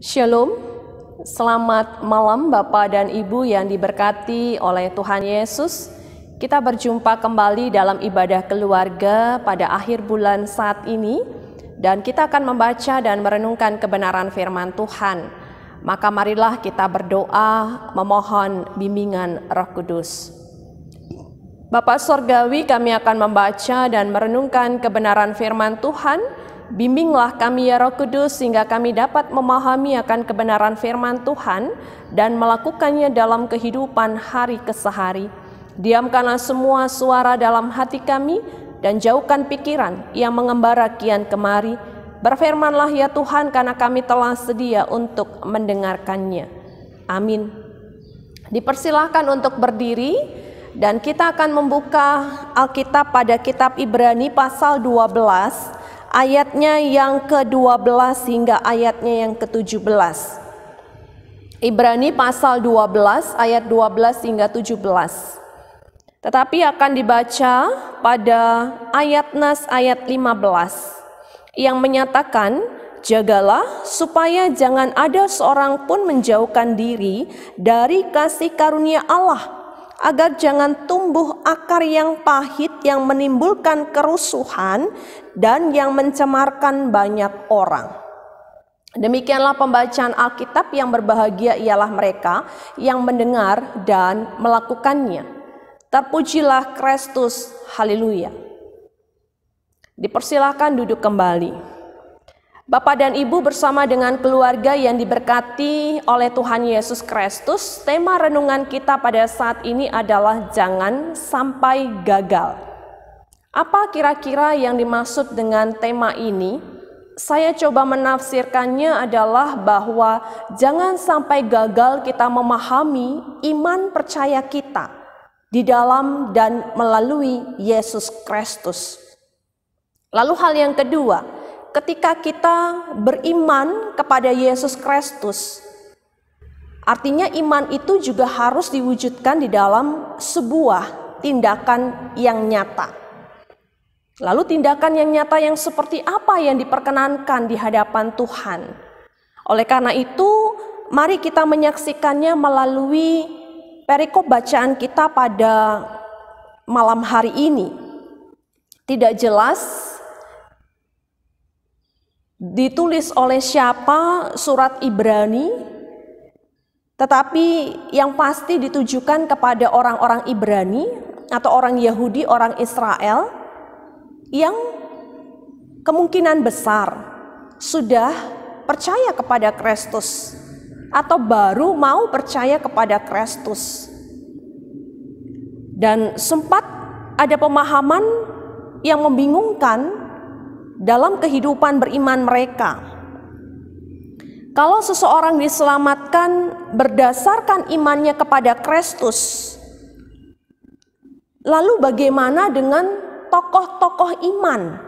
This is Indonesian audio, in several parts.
Shalom, selamat malam Bapak dan Ibu yang diberkati oleh Tuhan Yesus. Kita berjumpa kembali dalam ibadah keluarga pada akhir bulan saat ini, dan kita akan membaca dan merenungkan kebenaran firman Tuhan. Maka marilah kita berdoa memohon bimbingan Roh Kudus. Bapak Sorgawi, kami akan membaca dan merenungkan kebenaran firman Tuhan. Bimbinglah kami ya Roh Kudus sehingga kami dapat memahami akan kebenaran firman Tuhan dan melakukannya dalam kehidupan hari kesehari. Diamkanlah semua suara dalam hati kami dan jauhkan pikiran yang mengembara kian kemari. Berfirmanlah ya Tuhan, karena kami telah sedia untuk mendengarkannya. Amin. Dipersilahkan untuk berdiri dan kita akan membuka Alkitab pada kitab Ibrani pasal 12. Ayatnya yang ke-12 hingga ayatnya yang ke-17. Ibrani pasal 12 ayat 12 hingga 17. Tetapi akan dibaca pada ayat nas ayat 15 yang menyatakan, jagalah supaya jangan ada seorang pun menjauhkan diri dari kasih karunia Allah, agar jangan tumbuh akar yang pahit yang menimbulkan kerusuhan dan yang mencemarkan banyak orang. Demikianlah pembacaan Alkitab. Yang berbahagia ialah mereka yang mendengar dan melakukannya. Terpujilah Kristus, haleluya. Dipersilakan duduk kembali. Bapak dan Ibu bersama dengan keluarga yang diberkati oleh Tuhan Yesus Kristus, tema renungan kita pada saat ini adalah jangan sampai gagal. Apa kira-kira yang dimaksud dengan tema ini? Saya coba menafsirkannya adalah bahwa jangan sampai gagal kita memahami iman percaya kita di dalam dan melalui Yesus Kristus. Lalu hal yang kedua, ketika kita beriman kepada Yesus Kristus, artinya iman itu juga harus diwujudkan di dalam sebuah tindakan yang nyata. Lalu tindakan yang nyata yang seperti apa yang diperkenankan di hadapan Tuhan? Oleh karena itu, mari kita menyaksikannya melalui perikop bacaan kita pada malam hari ini. Tidak jelas ditulis oleh siapa surat Ibrani, tetapi yang pasti ditujukan kepada orang-orang Ibrani atau orang Yahudi, orang Israel yang kemungkinan besar sudah percaya kepada Kristus atau baru mau percaya kepada Kristus. Dan sempat ada pemahaman yang membingungkan dalam kehidupan beriman mereka. Kalau seseorang diselamatkan berdasarkan imannya kepada Kristus, lalu bagaimana dengan tokoh-tokoh iman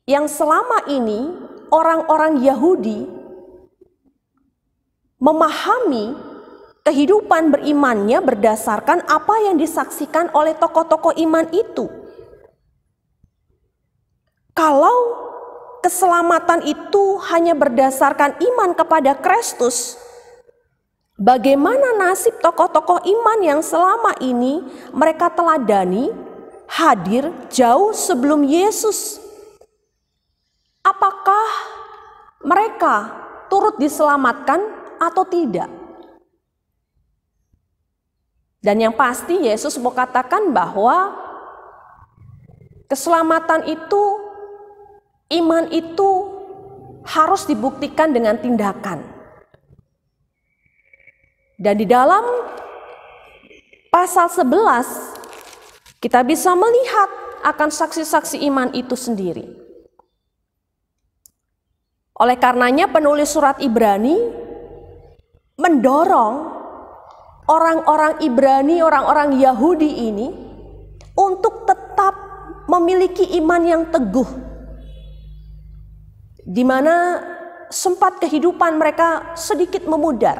yang selama ini orang-orang Yahudi memahami kehidupan berimannya berdasarkan apa yang disaksikan oleh tokoh-tokoh iman itu? Kalau keselamatan itu hanya berdasarkan iman kepada Kristus, bagaimana nasib tokoh-tokoh iman yang selama ini mereka teladani, hadir jauh sebelum Yesus? Apakah mereka turut diselamatkan atau tidak? Dan yang pasti Yesus mau katakan bahwa keselamatan itu, iman itu harus dibuktikan dengan tindakan. Dan di dalam pasal 11 kita bisa melihat akan saksi-saksi iman itu sendiri. Oleh karenanya penulis surat Ibrani mendorong orang-orang Ibrani, orang-orang Yahudi ini untuk tetap memiliki iman yang teguh, di mana sempat kehidupan mereka sedikit memudar,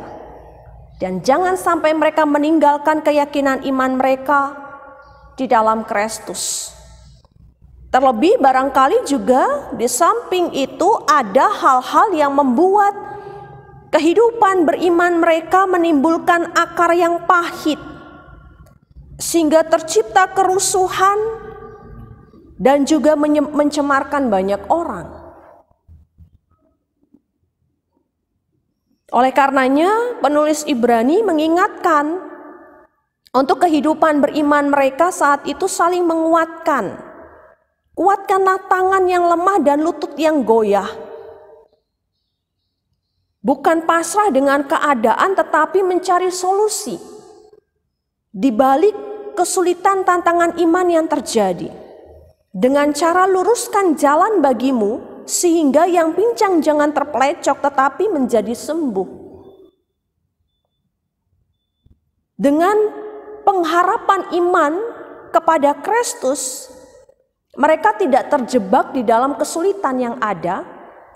dan jangan sampai mereka meninggalkan keyakinan iman mereka di dalam Kristus. Terlebih barangkali juga di samping itu ada hal-hal yang membuat kehidupan beriman mereka menimbulkan akar yang pahit, sehingga tercipta kerusuhan dan juga mencemarkan banyak orang. Oleh karenanya, penulis Ibrani mengingatkan untuk kehidupan beriman mereka saat itu saling menguatkan. Kuatkanlah tangan yang lemah dan lutut yang goyah. Bukan pasrah dengan keadaan, tetapi mencari solusi di balik kesulitan tantangan iman yang terjadi. Dengan cara luruskan jalan bagimu, sehingga yang pincang jangan terpelecok tetapi menjadi sembuh. Dengan pengharapan iman kepada Kristus, mereka tidak terjebak di dalam kesulitan yang ada,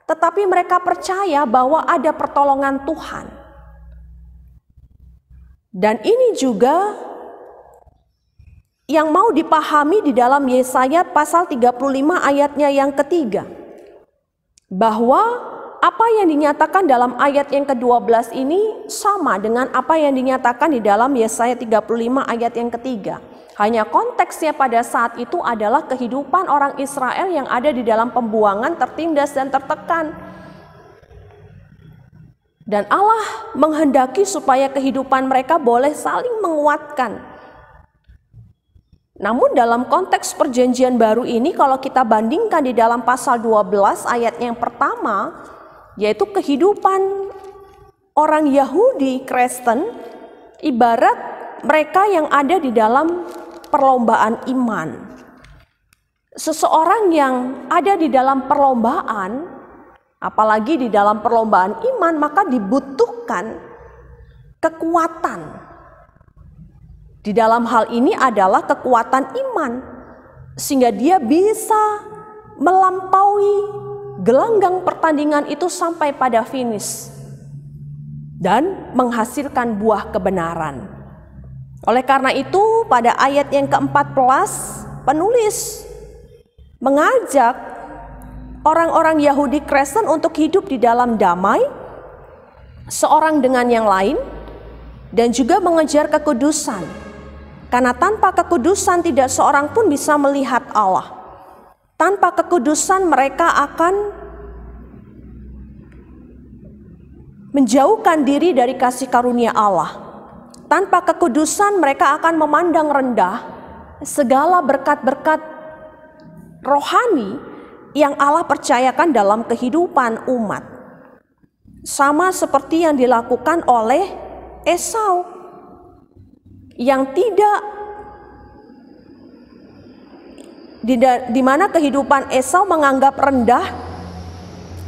tetapi mereka percaya bahwa ada pertolongan Tuhan. Dan ini juga yang mau dipahami di dalam Yesaya pasal 35 ayatnya yang ketiga. Bahwa apa yang dinyatakan dalam ayat yang ke-12 ini sama dengan apa yang dinyatakan di dalam Yesaya 35 ayat yang ketiga. Hanya konteksnya pada saat itu adalah kehidupan orang Israel yang ada di dalam pembuangan, tertindas dan tertekan. Dan Allah menghendaki supaya kehidupan mereka boleh saling menguatkan. Namun dalam konteks perjanjian baru ini, kalau kita bandingkan di dalam pasal 12 ayat yang pertama, yaitu kehidupan orang Yahudi Kristen, ibarat mereka yang ada di dalam perlombaan iman. Seseorang yang ada di dalam perlombaan, apalagi di dalam perlombaan iman, maka dibutuhkan kekuatan. Di dalam hal ini adalah kekuatan iman, sehingga dia bisa melampaui gelanggang pertandingan itu sampai pada finish dan menghasilkan buah kebenaran. Oleh karena itu, pada ayat yang ke-14, penulis mengajak orang-orang Yahudi Kristen untuk hidup di dalam damai, seorang dengan yang lain, dan juga mengejar kekudusan. Karena tanpa kekudusan tidak seorang pun bisa melihat Allah. Tanpa kekudusan mereka akan menjauhkan diri dari kasih karunia Allah. Tanpa kekudusan mereka akan memandang rendah segala berkat-berkat rohani yang Allah percayakan dalam kehidupan umat. Sama seperti yang dilakukan oleh Esau, yang tidak di mana kehidupan Esau menganggap rendah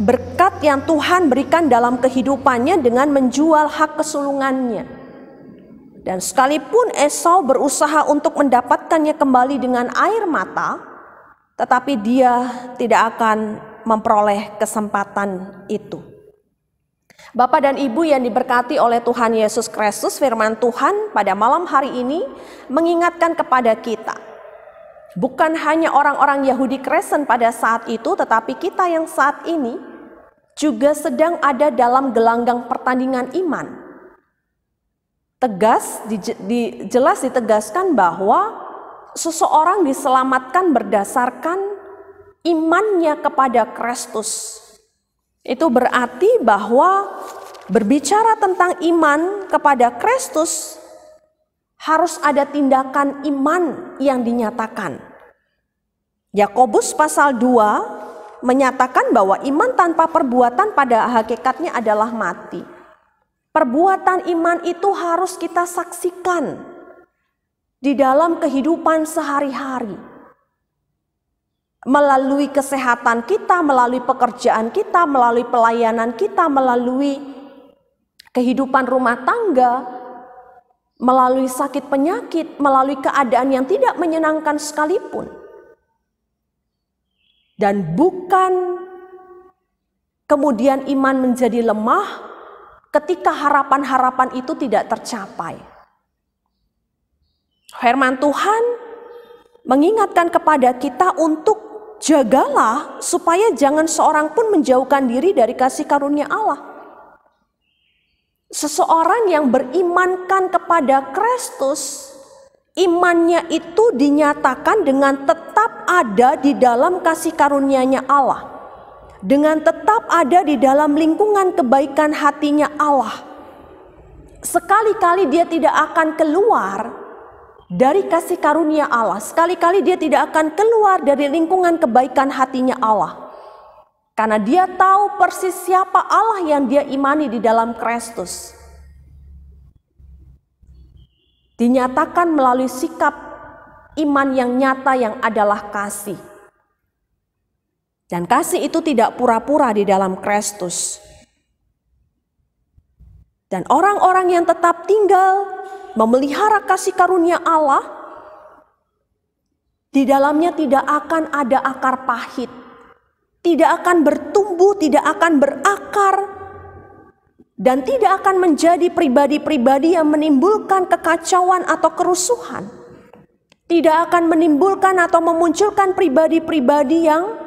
berkat yang Tuhan berikan dalam kehidupannya dengan menjual hak kesulungannya. Dan sekalipun Esau berusaha untuk mendapatkannya kembali dengan air mata, tetapi dia tidak akan memperoleh kesempatan itu. Bapak dan Ibu yang diberkati oleh Tuhan Yesus Kristus, firman Tuhan pada malam hari ini mengingatkan kepada kita. Bukan hanya orang-orang Yahudi Kristen pada saat itu, tetapi kita yang saat ini juga sedang ada dalam gelanggang pertandingan iman. Jelas ditegaskan bahwa seseorang diselamatkan berdasarkan imannya kepada Kristus. Itu berarti bahwa berbicara tentang iman kepada Kristus harus ada tindakan iman yang dinyatakan. Yakobus pasal 2 menyatakan bahwa iman tanpa perbuatan pada hakikatnya adalah mati. Perbuatan iman itu harus kita saksikan di dalam kehidupan sehari-hari. Melalui kesehatan kita, melalui pekerjaan kita, melalui pelayanan kita, melalui kehidupan rumah tangga, melalui sakit penyakit, melalui keadaan yang tidak menyenangkan sekalipun. Dan bukan kemudian iman menjadi lemah ketika harapan-harapan itu tidak tercapai. Firman Tuhan mengingatkan kepada kita untuk jagalah supaya jangan seorang pun menjauhkan diri dari kasih karunia Allah. Seseorang yang berimankan kepada Kristus, imannya itu dinyatakan dengan tetap ada di dalam kasih karunia-Nya Allah, dengan tetap ada di dalam lingkungan kebaikan hatinya Allah. Sekali-kali dia tidak akan keluar dari kasih karunia Allah, sekali-kali dia tidak akan keluar dari lingkungan kebaikan hatinya Allah. Karena dia tahu persis siapa Allah yang dia imani di dalam Kristus. Dinyatakan melalui sikap iman yang nyata yang adalah kasih. Dan kasih itu tidak pura-pura di dalam Kristus. Dan orang-orang yang tetap tinggal memelihara kasih karunia Allah, di dalamnya tidak akan ada akar pahit. Tidak akan bertumbuh, tidak akan berakar, dan tidak akan menjadi pribadi-pribadi yang menimbulkan kekacauan atau kerusuhan. Tidak akan menimbulkan atau memunculkan pribadi-pribadi yang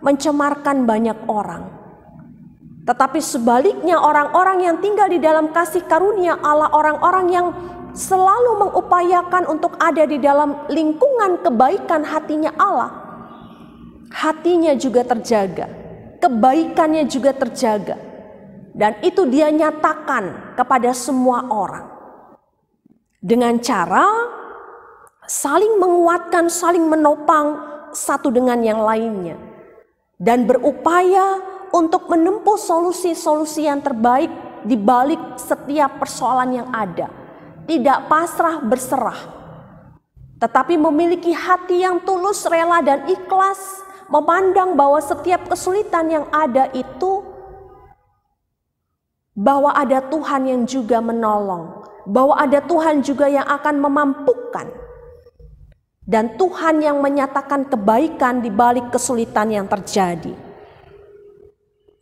mencemarkan banyak orang. Tetapi sebaliknya orang-orang yang tinggal di dalam kasih karunia Allah, orang-orang yang selalu mengupayakan untuk ada di dalam lingkungan kebaikan hatinya Allah, hatinya juga terjaga, kebaikannya juga terjaga. Dan itu dia nyatakan kepada semua orang. Dengan cara saling menguatkan, saling menopang satu dengan yang lainnya. Dan berupaya untuk menempuh solusi-solusi yang terbaik di balik setiap persoalan yang ada. Tidak pasrah berserah, tetapi memiliki hati yang tulus, rela dan ikhlas, memandang bahwa setiap kesulitan yang ada itu, bahwa ada Tuhan yang juga menolong, bahwa ada Tuhan juga yang akan memampukan, dan Tuhan yang menyatakan kebaikan di balik kesulitan yang terjadi.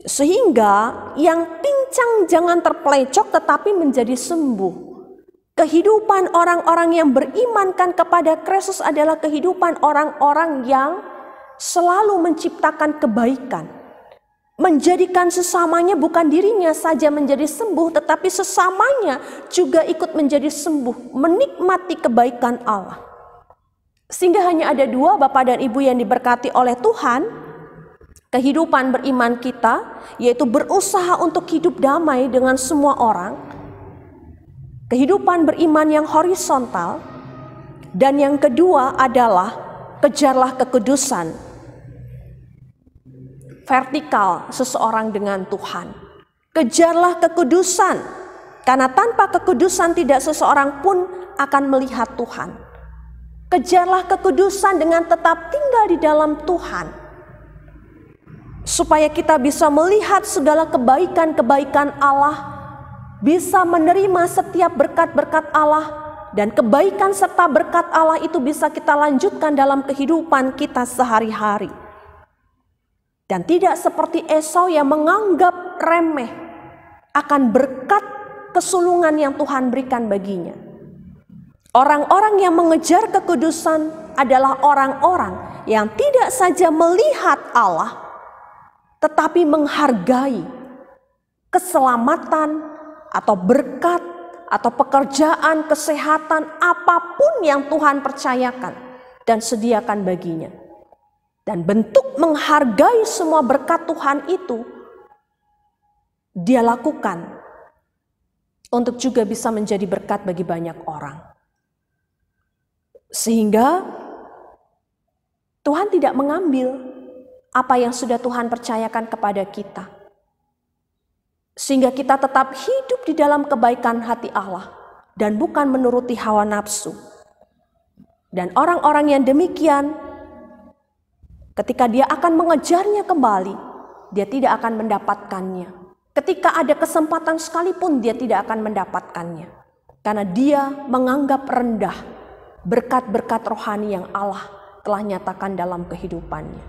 Sehingga yang pincang jangan terpelecok tetapi menjadi sembuh. Kehidupan orang-orang yang berimankan kepada Kristus adalah kehidupan orang-orang yang selalu menciptakan kebaikan, menjadikan sesamanya, bukan dirinya saja menjadi sembuh, tetapi sesamanya juga ikut menjadi sembuh, menikmati kebaikan Allah. Sehingga hanya ada dua, Bapak dan Ibu yang diberkati oleh Tuhan, kehidupan beriman kita, yaitu berusaha untuk hidup damai dengan semua orang, kehidupan beriman yang horizontal, dan yang kedua adalah kejarlah kekudusan, vertikal seseorang dengan Tuhan. Kejarlah kekudusan, karena tanpa kekudusan tidak seseorang pun akan melihat Tuhan. Kejarlah kekudusan dengan tetap tinggal di dalam Tuhan, supaya kita bisa melihat segala kebaikan-kebaikan Allah, bisa menerima setiap berkat-berkat Allah, dan kebaikan serta berkat Allah itu bisa kita lanjutkan dalam kehidupan kita sehari-hari. Dan tidak seperti Esau yang menganggap remeh akan berkat kesulungan yang Tuhan berikan baginya. Orang-orang yang mengejar kekudusan adalah orang-orang yang tidak saja melihat Allah, tetapi menghargai keselamatan atau berkat atau pekerjaan, kesehatan, apapun yang Tuhan percayakan dan sediakan baginya. Dan bentuk menghargai semua berkat Tuhan itu dia lakukan untuk juga bisa menjadi berkat bagi banyak orang. Sehingga Tuhan tidak mengambil apa yang sudah Tuhan percayakan kepada kita. Sehingga kita tetap hidup di dalam kebaikan hati Allah dan bukan menuruti hawa nafsu. Dan orang-orang yang demikian, ketika dia akan mengejarnya kembali, dia tidak akan mendapatkannya. Ketika ada kesempatan sekalipun, dia tidak akan mendapatkannya. Karena dia menganggap rendah berkat-berkat rohani yang Allah telah nyatakan dalam kehidupannya.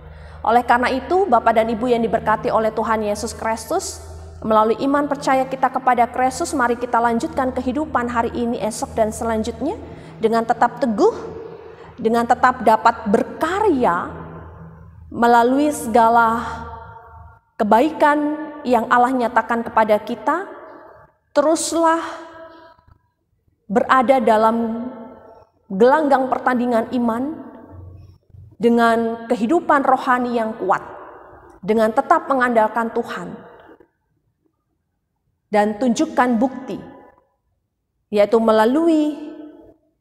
Oleh karena itu, Bapak dan Ibu yang diberkati oleh Tuhan Yesus Kristus, melalui iman percaya kita kepada Kristus, mari kita lanjutkan kehidupan hari ini, esok, dan selanjutnya dengan tetap teguh, dengan tetap dapat berkarya melalui segala kebaikan yang Allah nyatakan kepada kita, teruslah berada dalam gelanggang pertandingan iman dengan kehidupan rohani yang kuat, dengan tetap mengandalkan Tuhan, dan tunjukkan bukti, yaitu melalui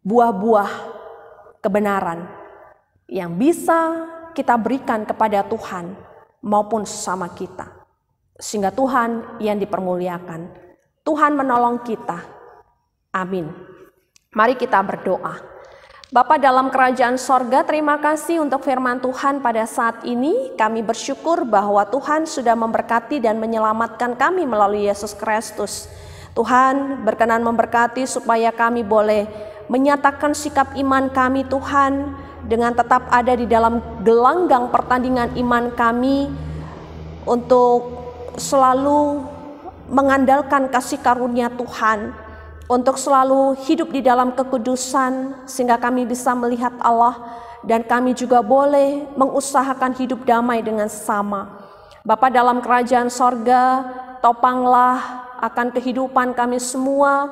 buah-buah kebenaran yang bisa kita berikan kepada Tuhan maupun sesama kita, sehingga Tuhan yang dipermuliakan. Tuhan menolong kita. Amin. Mari kita berdoa. Bapa dalam kerajaan sorga, terima kasih untuk firman Tuhan pada saat ini. Kami bersyukur bahwa Tuhan sudah memberkati dan menyelamatkan kami melalui Yesus Kristus. Tuhan berkenan memberkati supaya kami boleh menyatakan sikap iman kami, Tuhan, dengan tetap ada di dalam gelanggang pertandingan iman kami untuk selalu mengandalkan kasih karunia Tuhan, untuk selalu hidup di dalam kekudusan sehingga kami bisa melihat Allah, dan kami juga boleh mengusahakan hidup damai dengan sesama. Bapa dalam kerajaan sorga, topanglah akan kehidupan kami semua,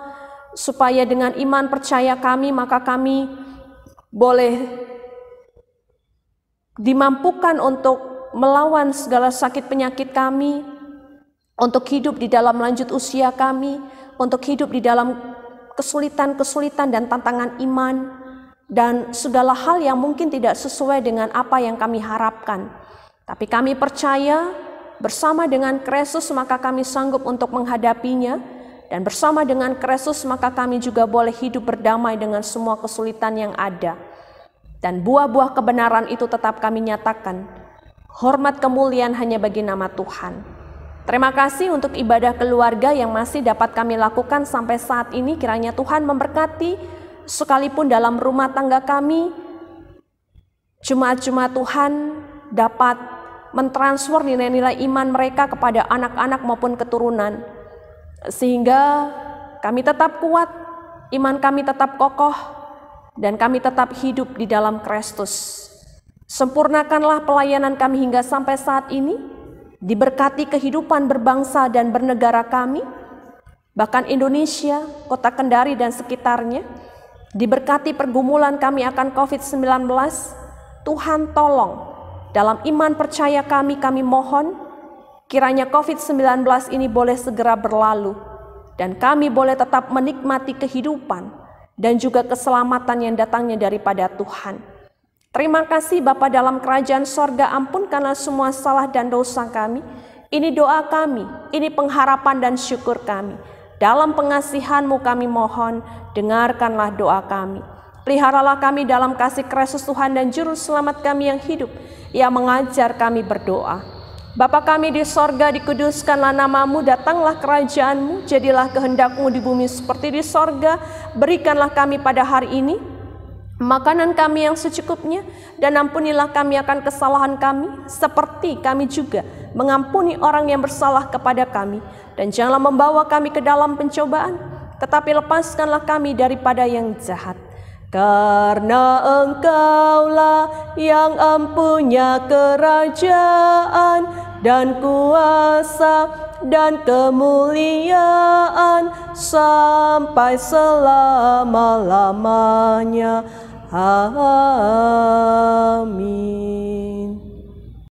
supaya dengan iman percaya kami, maka kami boleh dimampukan untuk melawan segala sakit penyakit kami, untuk hidup di dalam lanjut usia kami, untuk hidup di dalam kesulitan-kesulitan dan tantangan iman, dan segala hal yang mungkin tidak sesuai dengan apa yang kami harapkan. Tapi kami percaya bersama dengan Kristus maka kami sanggup untuk menghadapinya, dan bersama dengan Kristus maka kami juga boleh hidup berdamai dengan semua kesulitan yang ada. Dan buah-buah kebenaran itu tetap kami nyatakan. Hormat kemuliaan hanya bagi nama Tuhan. Terima kasih untuk ibadah keluarga yang masih dapat kami lakukan sampai saat ini. Kiranya Tuhan memberkati sekalipun dalam rumah tangga kami. Jemaat-jemaat Tuhan dapat mentransfer nilai-nilai iman mereka kepada anak-anak maupun keturunan. Sehingga kami tetap kuat, iman kami tetap kokoh, dan kami tetap hidup di dalam Kristus. Sempurnakanlah pelayanan kami hingga sampai saat ini, diberkati kehidupan berbangsa dan bernegara kami, bahkan Indonesia, kota Kendari dan sekitarnya, diberkati pergumulan kami akan COVID-19. Tuhan tolong, dalam iman percaya kami mohon, kiranya COVID-19 ini boleh segera berlalu, dan kami boleh tetap menikmati kehidupan, dan juga keselamatan yang datangnya daripada Tuhan. Terima kasih Bapa dalam kerajaan sorga, ampunkanlah semua salah dan dosa kami. Ini doa kami, ini pengharapan dan syukur kami. Dalam pengasihan-Mu kami mohon, dengarkanlah doa kami. Peliharalah kami dalam kasih Kristus Tuhan dan Juru Selamat kami yang hidup, yang mengajar kami berdoa. Bapa kami di sorga, dikuduskanlah nama-Mu, datanglah kerajaan-Mu, jadilah kehendak-Mu di bumi seperti di sorga. Berikanlah kami pada hari ini makanan kami yang secukupnya, dan ampunilah kami akan kesalahan kami, seperti kami juga mengampuni orang yang bersalah kepada kami. Dan janganlah membawa kami ke dalam pencobaan, tetapi lepaskanlah kami daripada yang jahat. Karena Engkaulah yang empunya kerajaan dan kuasa dan kemuliaan sampai selama-lamanya. Amin.